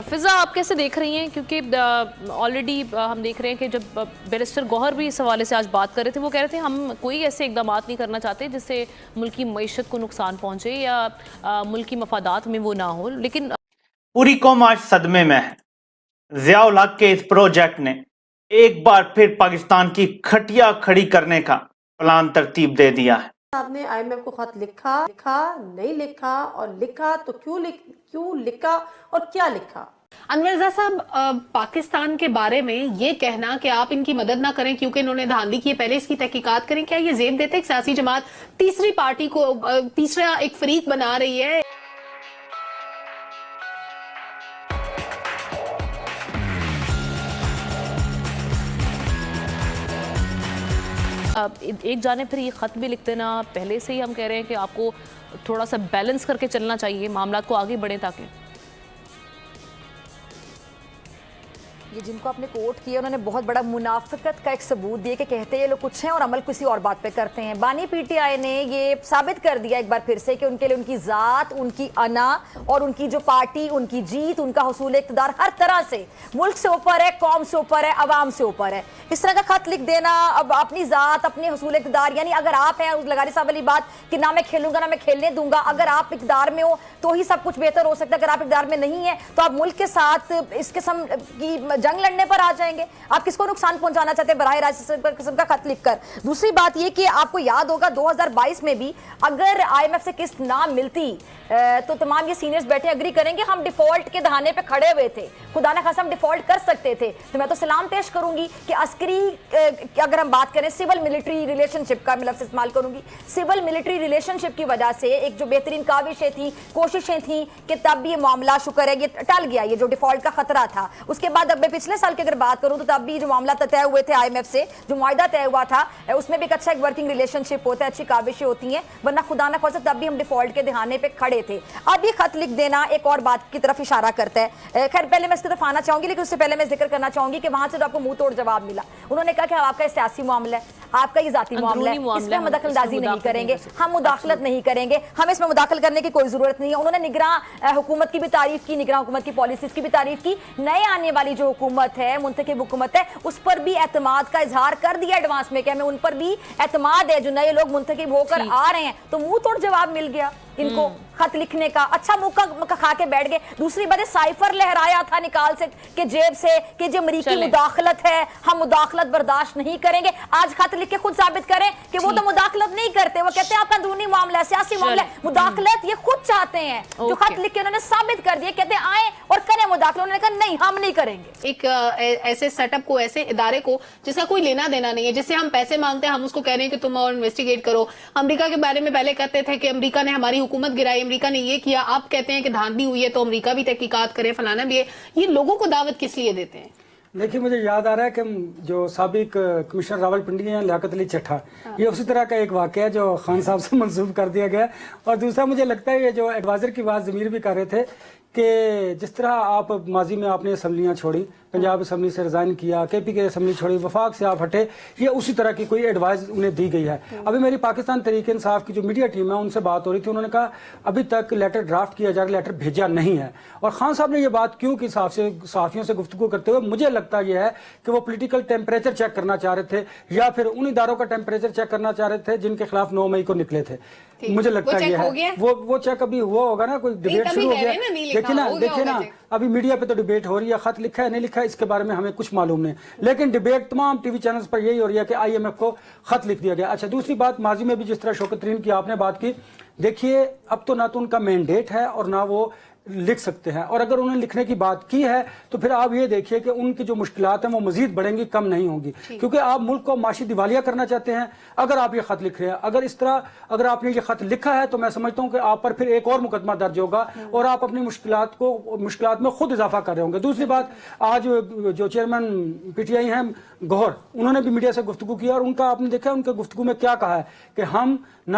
فضا آپ کیسے دیکھ رہی ہیں؟ کیونکہ آلریڈی ہم دیکھ رہے ہیں کہ جب بیرسٹر گوہر بھی اس حوالے سے آج بات کر رہے تھے، وہ کہہ رہے تھے ہم کوئی ایسے اقدامات نہیں کرنا چاہتے جس سے ملکی معیشت کو نقصان پہنچے یا ملکی مفادات میں وہ نہ ہو، لیکن پوری قوم آج صدمے میں ہے۔ ضیاء الحق کے اس پروجیکٹ نے ایک بار پھر پاکستان کی کھٹیا کھڑی کرنے کا پلان ترتیب دے دیا ہے۔ آپ نے آئی ایم ایف کو خط لکھا نہیں لکھا، اور لکھا تو کیوں لکھا اور کیا لکھا؟ انور رضا صاحب، پاکستان کے بارے میں یہ کہنا کہ آپ ان کی مدد نہ کریں کیونکہ انہوں نے دھاندلی کی ہے، پہلے اس کی تحقیقات کریں، کیا یہ زیب دیتے ایک سیاسی جماعت تیسری پارٹی کو تیسرا ایک فریق بنا رہی ہے؟ ایک جانب پھر یہ خط بھی لکھ دینا، پہلے سے ہی ہم کہہ رہے ہیں کہ آپ کو تھوڑا سا بیلنس کر کے چلنا چاہیے، معاملات کو آگے بڑھیں تاکہ یہ جن کو آپ نے کوٹ کیا انہوں نے بہت بڑا منافقت کا ایک ثبوت دیے کہ کہتے یہ لوگ کچھ ہیں اور عمل کسی اور بات پہ کرتے ہیں۔ بانی پی ٹی آئی نے یہ ثابت کر دیا ایک بار پھر سے کہ ان کے لیے ان کی ذات، ان کی انا اور ان کی جو پارٹی، ان کی جیت، ان کا حصول اقتدار ہر طرح سے ملک سے اوپر ہے، قوم سے اوپر ہے، عوام سے اوپر ہے۔ اس طرح کا خط لکھ دینا، اب اپنی ذات، اپنے حصول اقتدار، یعنی اگر آپ ہیں، اس لغاری صاحب والی بات کہ نہ میں کھیلوں گا نہ میں کھیلنے دوں گا، اگر آپ اقتدار میں ہو تو ہی سب کچھ بہتر ہو سکتا ہے، اگر آپ اقتدار میں نہیں ہیں تو آپ ملک کے ساتھ اس قسم کی جنگ لڑنے پر آ جائیں گے۔ آپ کس کو نقصان پہنچانا چاہتے ہیں براہ راست اس قسم کا خط لکھ کر؟ دوسری بات یہ کہ آپ کو یاد ہوگا 2022 میں بھی اگر آئی ایم ایف سے قسط نہ ملتی تو تمام یہ سینئرز بیٹھے اگری کریں گے ہم ڈیفالٹ کے دہانے پہ کھڑے ہوئے تھے، خدا نہ خواستہ ہم ڈیفالٹ کر سکتے تھے۔ تو میں تو سلام پیش کروں گی کہ عسکری اگر ہم بات کریں سول ملٹری ریلیشن شپ کا میں لفظ استعمال کروں گی، سول ملٹری ریلیشن شپ کی وجہ سے ایک جو بہترین کاوشیں تھیں، کوششیں تھیں کہ تب بھی یہ معاملہ شکر ہے یہ ٹل گیا، یہ جو ڈیفالٹ کا خطرہ تھا۔ اس کے بعد اب میں پچھلے سال کی اگر بات کروں تو تب بھی جو معاملہ طے ہوئے تھے آئی ایم ایف سے، جو معاہدہ طے ہوا تھا اس میں بھی ایک اچھا ایک ورکنگ ریلیشن شپ ہوتا ہے، اچھی کاوشیں ہوتی ہیں، ورنہ خدا نہ خواستہ تب بھی ہم ڈیفالٹ کے دہانے پہ کھڑے تھے۔ اب یہ خط لکھ دینا ایک اور بات کی طرف اشارہ کرتا ہے۔ خیر پہلے میں اس کی طرف آنا چاہوں گی، لیکن اس سے پہلے میں ذکر کرنا چاہوں گی کہ وہاں سے جو آپ کو منہ توڑ جواب ملا، انہوں نے کہا کہ آپ کا سیاسی معاملہ ہے، آپ کا یہ ذاتی معاملہ ہے، اس میں مداخلت اندازی نہیں کریں گے، ہم مداخلت نہیں کریں گے، ہم اس میں مداخلت کرنے کی کوئی ضرورت نہیں ہے۔ انہوں نے نگراں حکومت کی بھی تعریف کی، نگراں حکومت کی پالیسیز کی بھی تعریف کی، نئے آنے والی جو حکومت ہے، منتخب حکومت ہے، اس پر بھی اعتماد کا اظہار کر دیا ایڈوانس میں کہ ہمیں ان پر بھی اعتماد ہے، جو نئے لوگ منتخب ہو کر آ رہے ہیں۔ تو منہ توڑ جواب مل گیا ان کو خط لکھنے کا، اچھا موقع کھا کے بیٹھ گئے۔ دوسری بات سائفر لہرایا تھا نکال سے کہ جیب سے کہ جو امریکی مداخلت ہے، ہم مداخلت برداشت نہیں کریں گے۔ آج خط لکھ کے خود ثابت کریں کہ وہ تو مداخلت نہیں کرتے، وہ کہتے ہیں آپ کا اندرونی معاملہ ہے، سیاسی معاملہ ہے، مداخلت یہ خود چاہتے ہیں۔ جو خط لکھ کے انہوں نے ثابت کر دیا، کہتے ہیں آئیں اور کریں مداخلت، انہوں نے کہا نہیں ہم نہیں کریں گے۔ ایک ایسے سیٹ اپ کو، ایسے ادارے کو جس کا کوئی لینا دینا نہیں ہے، جس سے ہم پیسے مانگتے ہیں، ہم اس کو کہہ رہے ہیں کہ تم اور انویسٹیگیٹ کرو۔ امریکہ کے بارے میں پہلے کہتے تھے کہ امریکہ نے ہماری حکومت گرائی، امریکہ نے یہ کیا، آپ کہتے ہیں کہ دھاندلی ہوئی ہے تو امریکہ بھی تحقیقات کرے، فلانا بھی ہے۔ یہ لوگوں کو دعوت کس لیے دیتے ہیں؟ دیکھیے مجھے یاد آ رہا ہے کہ جو سابق کمشنر راول پنڈی ہیں لیاقت علی چٹھا، یہ اسی طرح کا ایک واقعہ ہے جو خان صاحب سے منسوب کر دیا گیا۔ اور دوسرا مجھے لگتا ہے یہ جو ایڈوائزر کی بات ضمیر بھی کر رہے تھے کہ جس طرح آپ ماضی میں آپ نے اسمبلیاں چھوڑی، پنجاب اسمبلی سے ریزائن کیا، کے پی کے اسمبلی چھوڑی، وفاق سے آپ ہٹے، یہ اسی طرح کی کوئی ایڈوائز انہیں دی گئی ہے۔ ابھی میری پاکستان تحریک انصاف کی جو میڈیا ٹیم ہے ان سے بات ہو رہی تھی، انہوں نے کہا ابھی تک لیٹر ڈرافٹ کیا جا رہا، لیٹر بھیجا نہیں ہے۔ اور خان صاحب نے یہ بات کیوں کی صحافیوں سے گفتگو کرتے ہوئے؟ مجھے لگتا یہ ہے کہ وہ پولیٹیکل ٹیمپریچر چیک کرنا چاہ رہے تھے، یا پھر ان اداروں کا ٹیمپریچر چیک کرنا چاہ رہے تھے جن کے خلاف 9 مئی کو نکلے تھے۔ مجھے لگتا یہ ہے وہ چیک ابھی ہوا ہوگا نا، کوئی ڈیبیٹ شروع ہو گیا۔ دیکھیں نا ابھی میڈیا پہ تو ڈیبیٹ ہو رہی ہے، خط لکھا ہے نہیں لکھا ہے اس کے بارے میں ہمیں کچھ معلوم نہیں، لیکن ڈیبیٹ تمام ٹی وی چینلز پر یہی ہو رہی ہے کہ آئی ایم ایف کو خط لکھ دیا گیا۔ اچھا دوسری بات، ماضی میں بھی جس طرح شوکت ترین کی آپ نے بات کی، دیکھیے اب تو نہ تو ان کا مینڈیٹ ہے اور نہ وہ لکھ سکتے ہیں، اور اگر انہوں نے لکھنے کی بات کی ہے تو پھر آپ یہ دیکھیے کہ ان کی جو مشکلات ہیں وہ مزید بڑھیں گی، کم نہیں ہوں گی، کیونکہ آپ ملک کو معاشی دیوالیہ کرنا چاہتے ہیں اگر آپ یہ خط لکھ رہے ہیں۔ اگر اس طرح اگر آپ نے یہ خط لکھا ہے تو میں سمجھتا ہوں کہ آپ پر پھر ایک اور مقدمہ درج ہوگا اور آپ اپنی مشکلات میں خود اضافہ کر رہے ہوں گے۔ دوسری بات، آج جو چیئرمین پی ٹی آئی ہیں گوہر، انہوں نے بھی میڈیا سے گفتگو کیا اور ان کا آپ نے دیکھا ان کے گفتگو میں کیا کہا ہے کہ ہم نہ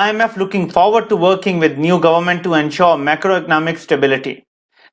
IMF looking forward to working with new government to ensure macroeconomic stability।